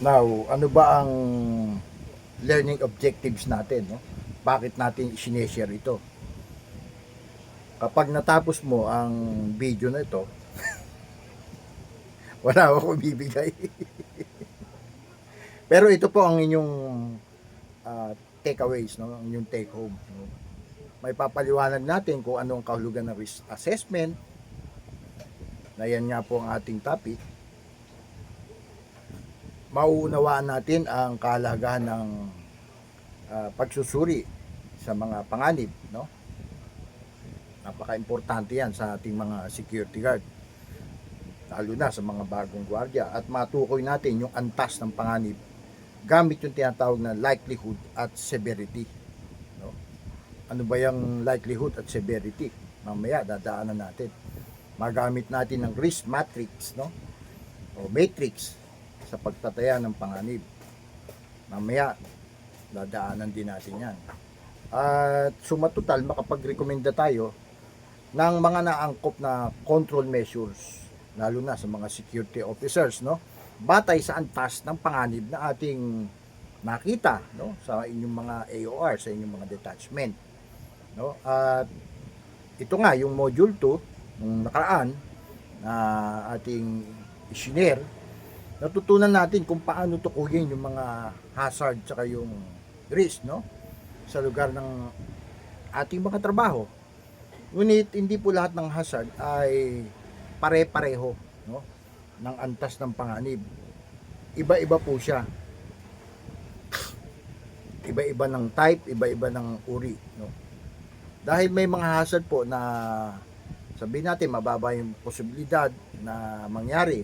Now, ano ba ang learning objectives natin, no? Bakit natin i-share ito? Kapag natapos mo ang video na ito, wala akong bibigay. Pero ito po ang inyong takeaways, no? Ang inyong take home. No? May papaliwanag natin kung anong kahulugan ng risk assessment. Na yan nga po ang ating topic. Mauunawaan natin ang kahalagahan ng pagsusuri sa mga panganib, no? Napaka-importante yan sa ating mga security guard, lalo na sa mga bagong gwardiya, at matukoy natin yung antas ng panganib gamit yung tinatawag na likelihood at severity, no? Ano ba yung likelihood at severity? Mamaya dadaanan natin. Magamit natin ng risk matrix, no? O matrix sa pagtataya ng panganib. Mamaya dadaanan din natin yan. At sumatotal, makapag-recommenda tayo ng mga naangkop na control measures, lalo na sa mga security officers, no? Batay sa antas ng panganib na ating nakita, no? Sa inyong mga AOR, sa inyong mga detachment, no? At ito nga yung module 2 nung nakaraan na ating i-share, natutunan natin kung paano tukuyin yung mga hazard saka yung risk, no? Sa lugar ng ating mga trabaho. Ngunit hindi po lahat ng hazard ay pare-pareho, no? Ng antas ng panganib. Iba-iba po siya. Iba-iba ng type, iba-iba ng uri, no? Dahil may mga hazard po na sabihin natin mababa yung posibilidad na mangyari.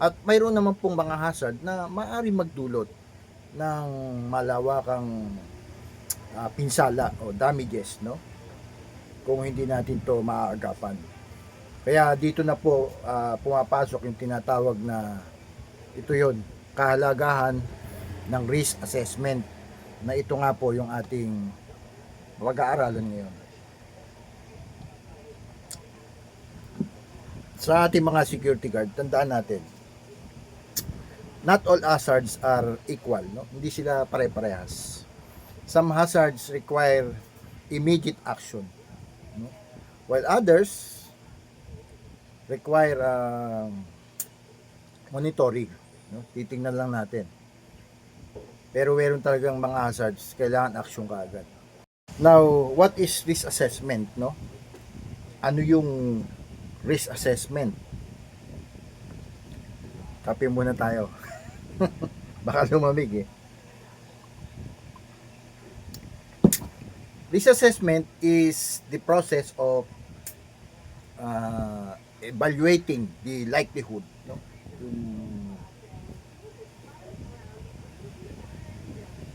At mayroon naman pong mga hazard na maaari magdulot ng malawakang pinsala o damages, no? Kung hindi natin to maaagapan. Kaya dito na po pumapasok yung tinatawag na ito yon, kahalagahan ng risk assessment, na ito nga po yung ating pag-aaralan ngayon. Sa ating mga security guard, tandaan natin, not all hazards are equal, no? Hindi sila pare-parehas. Some hazards require immediate action, no? While others require monitoring, no? Titingnan lang natin. Pero meron talagang mga hazards kailangan action kaagad. Now, what is risk assessment, no? Ano yung risk assessment? Kape muna tayo. Baka lumamig eh. Risk assessment is the process of evaluating the likelihood, no? Yung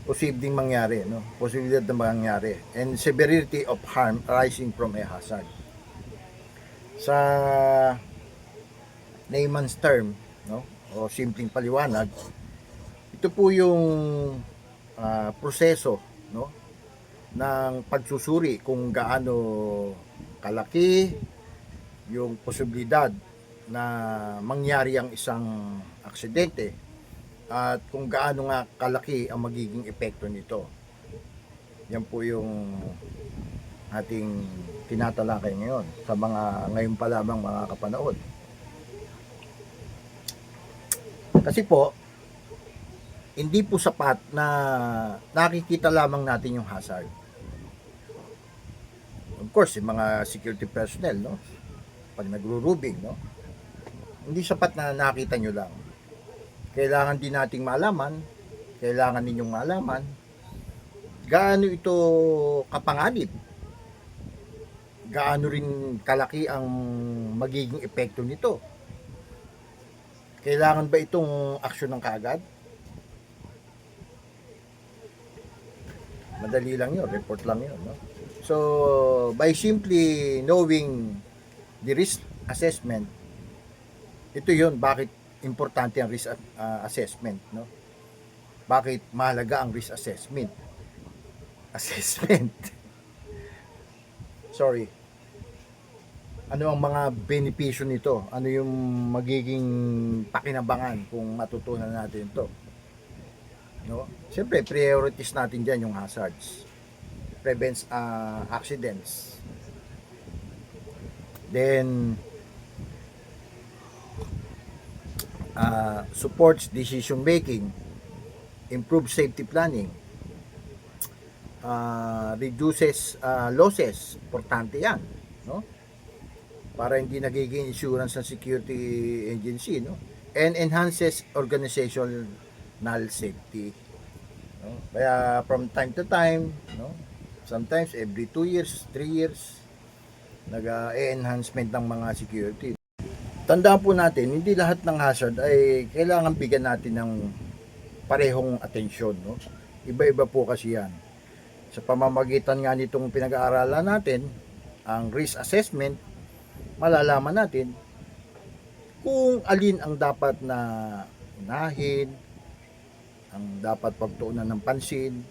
posibleng mangyari, no? Posibilidad na mangyari, and severity of harm arising from a hazard. Sa layman's term, no? O simpleng paliwanag, ito po yung proseso, no? Ng pagsusuri kung gaano kalaki yung posibilidad na mangyari ang isang aksidente at kung gaano nga kalaki ang magiging epekto nito. Yan po yung ating tinatalakay ngayon sa mga ngayon pa lamang mga kapanaod. Kasi po, hindi po sapat na nakikita lamang natin yung hazard. Of course, yung mga security personnel, no? Pag nagro-rubing, no? Hindi sapat na nakita nyo lang. Kailangan din nating malaman, kailangan ninyong malaman gaano ito kapanganib, gaano rin kalaki ang magiging epekto nito. Kailangan ba itong aksyon ng kaagad? Madali lang yun, report lang yun, no? So, by simply knowing the risk assessment, ito yun, bakit importante ang risk assessment, no? Bakit mahalaga ang risk assessment? Sorry. Ano ang mga benepisyo nito? Ano yung magiging pakinabangan kung matutunan natin ito? No? Siyempre, priorities natin dyan yung hazards. Prevents accidents. Then, supports decision making, improves safety planning, reduces losses. Importante yan. No? Para hindi nagiging insurance ng security agency, no? And enhances organizational safety, no? Kaya from time to time, no? Sometimes every 2 years, 3 years, nag-enhancement ng mga security. Tandaan po natin, hindi lahat ng hazard ay kailangan bigyan natin ng parehong atensyon, no? Iba-iba po kasi yan. Sa pamamagitan nga nitong pinag-aaralan natin, ang risk assessment, malalaman natin kung alin ang dapat na unahin, ang dapat pagtuunan ng pansin,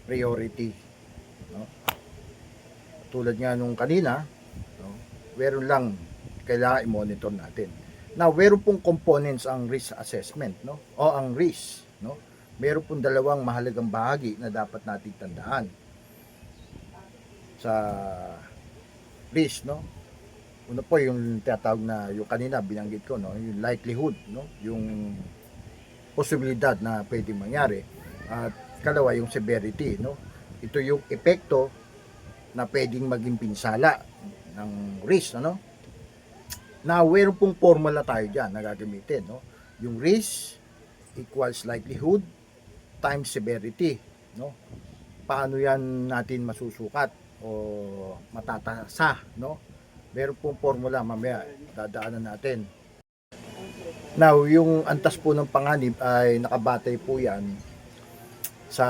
priority, no? Tulad nga nung kanina, no? Meron lang kailangan i-monitor natin. Now, meron pong components ang risk assessment, no? O ang risk, no? Meron pong dalawang mahalagang bahagi na dapat nating tandaan sa risk, no? Una po yung tinatawag na yung kanina binanggit ko, no, yung likelihood, no, yung posibilidad na pwedeng mangyari, at kalawa yung severity, no. Ito yung epekto na pwedeng maging pinsala ng risk, ano. Na meron pong formula tayo diyan na gagamitin, no. Yung risk equals likelihood times severity, no. Paano yan natin masusukat o matatasa, no? Meron pong formula, mamaya dadaanan natin. Now, yung antas po ng panganib ay nakabatay po yan sa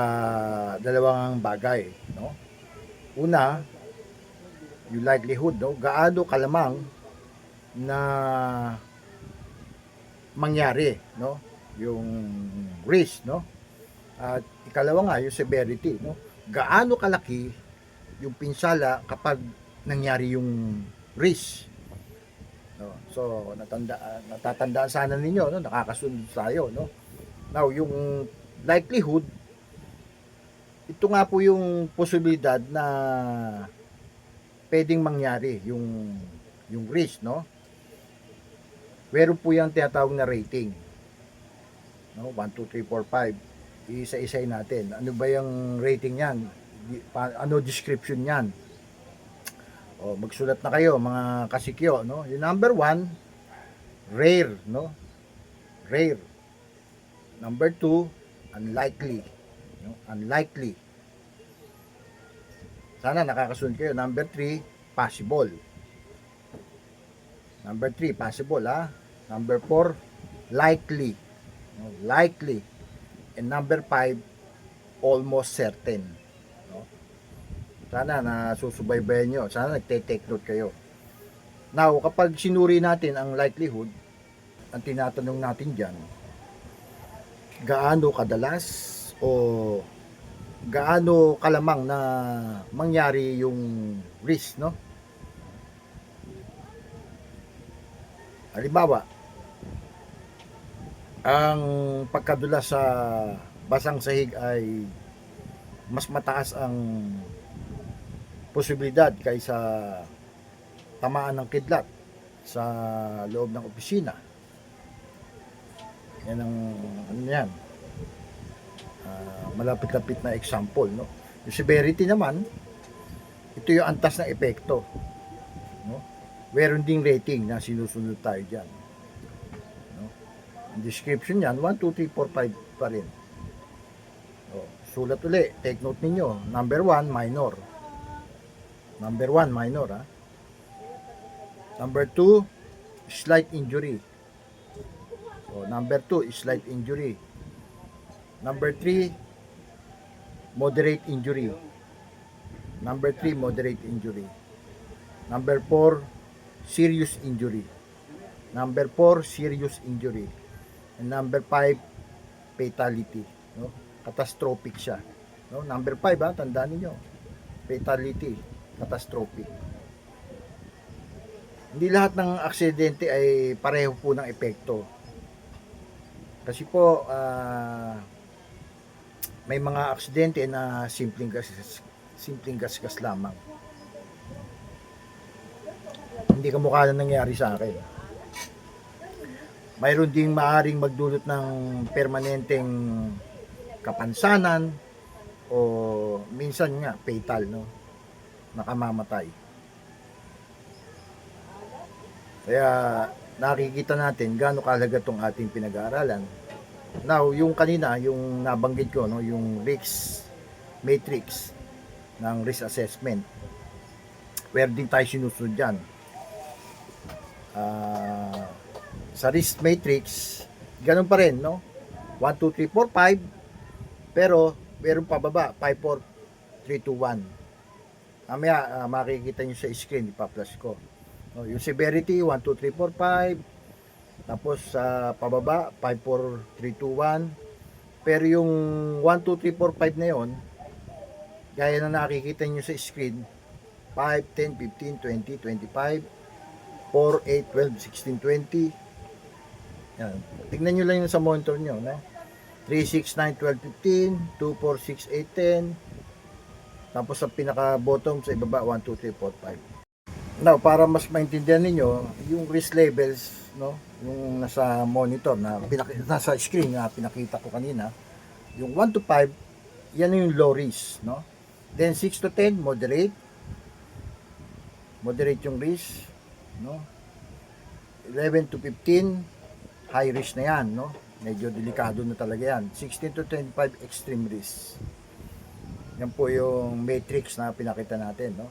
dalawang bagay, no? Una, yung likelihood, no? Gaano kalamang na mangyari, no? Yung risk, no? At ikalawa nga, yung severity, no? Gaano kalaki yung pinsala kapag nangyari yung risk, no? So natatandaan sana ninyo, no? Nakakasunod tayo, no? Now yung likelihood, ito nga po yung posibilidad na pwedeng mangyari yung risk, no? Meron po yung tinatawag na rating, no? 1, 2, 3, 4, 5. Isa-isay natin. Ano ba yung rating yan? Ano description yan? O, magsulat na kayo mga kasikyo, no? Yung number 1, rare, no? Rare. Number 2, unlikely, no? Unlikely. Sana nakakasunod kayo. Number 3, possible. Number 3, possible, ha? Number 4, likely, no? Likely. And number 5, almost certain. Sana nasusubaybayan nyo. Sana nagte-take note kayo. Now, kapag sinuri natin ang likelihood, ang tinatanong natin dyan, gaano kadalas o gaano kalamang na mangyari yung risk, no? Halimbawa, ang pagkadulas sa basang sahig ay mas mataas ang posibilidad kaysa tamaan ng kidlat sa loob ng opisina. Yan ang ano yan, malapit-lapit na example, no? Yung severity naman, ito yung antas ng epekto, no? Meron ding rating na sinusunod tayo dyan, no? Ang description yan 1, 2, 3, 4, 5 pa rin. Sulat uli, take note ninyo. Number 1, minor. Number 1, minor, ha? Number 2, slight injury. So, number 2 is slight injury. Number 3, moderate injury. Number 3, moderate injury. Number 4, serious injury. Number 4, serious injury. And number 5, fatality, no? Catastrophic siya, no? Number 5, ha, tandaan niyo. Fatality, catastrophic. Hindi lahat ng aksidente ay pareho po ng epekto. Kasi po, may mga aksidente na simpleng gasgas lamang. Hindi kamukha na nangyari sa akin. Mayroon ding maaring magdulot ng permanenteng kapansanan o minsan nga fatal, no? Nakamamatay. Kaya nakikita natin gaano kahalaga tong ating pinag-aaralan. Now, yung kanina, yung nabanggit ko, no, yung risk matrix ng risk assessment. Where din tayo sinusunod dyan. Sa risk matrix, ganun pa rin, no? 1, 2, 3, 4, 5. Pero, meron pa baba, 5, 4, 3, 2, 1. Mamaya, makikita nyo sa screen, ipa-flash ko. No, yung severity, 1, 2, 3, 4, 5. Tapos, sa pababa, 5, 4, 3, 2, 1. Pero yung 1, 2, 3, 4, 5 na yon, gaya na nakikita nyo sa screen, 5, 10, 15, 20, 25, 4, 8, 12, 16, 20. Yan. Tignan nyo lang yun sa monitor nyo, no? 3, 6, 9, 12, 15, 2, 4, 6, 8, 10. Tapos sa pinaka-bottom, sa ibaba, 1, 2, 3, 4, 5. Now, para mas maintindihan ninyo, yung risk levels, no? Yung nasa monitor, nasa screen na pinakita ko kanina, yung 1 to 5, yan yung low risk, no? Then 6 to 10, moderate. Moderate yung risk, no? 11 to 15, high risk na yan, no? Medyo delikado na talaga yan. 16 to 25, extreme risk. Yan po yung matrix na pinakita natin, no?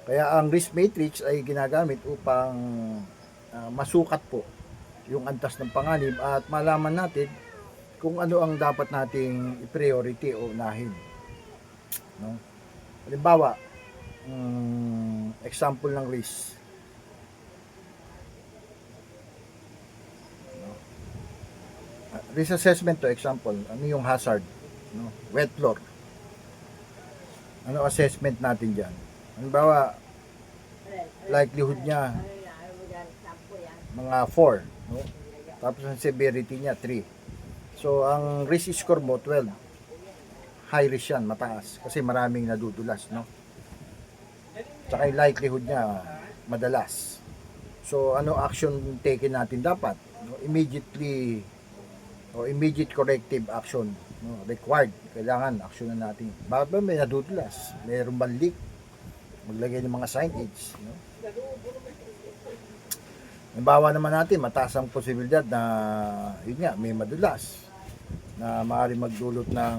Kaya ang risk matrix ay ginagamit upang masukat po yung antas ng panganib at malaman natin kung ano ang dapat nating i-priority o unahin, no? Halimbawa, example ng risk. Risk assessment to example, ano yung hazard, no? Wet floor. Ano assessment natin diyan? Halimbawa, likelihood niya mga 4, no? Tapos ang severity niya 3. So ang risk score mo 12. High risk yan, mataas kasi maraming nadudulas, no? Tsaka yung likelihood niya madalas. So ano action taken natin dapat, no? Immediate corrective action, no, required. Kailangan aksyonan natin. Bakit ba may nadudulas? Mayroong balik. Maglagay ng mga signage, no? Halimbawa naman natin, mataas ang posibilidad na yun nga, may madulas na maaaring magdulot ng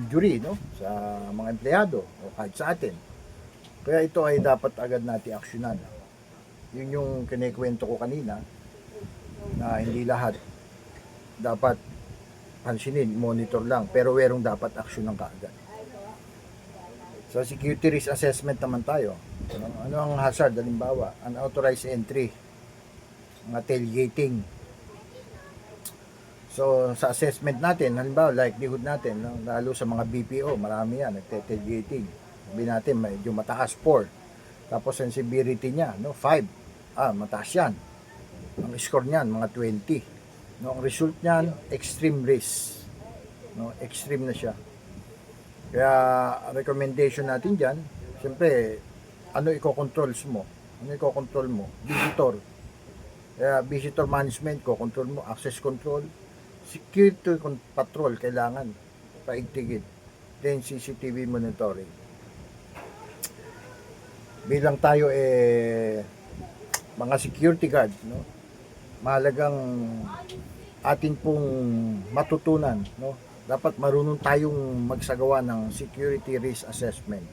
injury, no, sa mga empleyado o kahit sa atin. Kaya ito ay dapat agad natin aksyonan. Yun yung kinikwento ko kanina, na hindi lahat dapat pansinin, monitor lang, pero merong dapat aksyon ng kaagad. So security risk assessment naman tayo. Ano ang hazard? Halimbawa, unauthorized entry, mga tailgating. So sa assessment natin, halimbawa likelihood natin, no, lalo sa mga BPO, marami yan, nagte-tailgating. Sabi natin, medyo mataas 4. Tapos ang severity niya, no, 5. Mataas yan. Ang score niyan, mga 20. No, ang result niyan, extreme risk. No, extreme na siya. Kaya, recommendation natin dyan, siyempre, ano i-controls mo? Ano i-control mo? Visitor. Kaya, visitor management, control mo, access control, security patrol, kailangan, paigtigin. Then, CCTV monitoring. Bilang tayo, mga security guard, no? Mahalagang atin pong matutunan, no? Dapat marunong tayong magsagawa ng security risk assessment.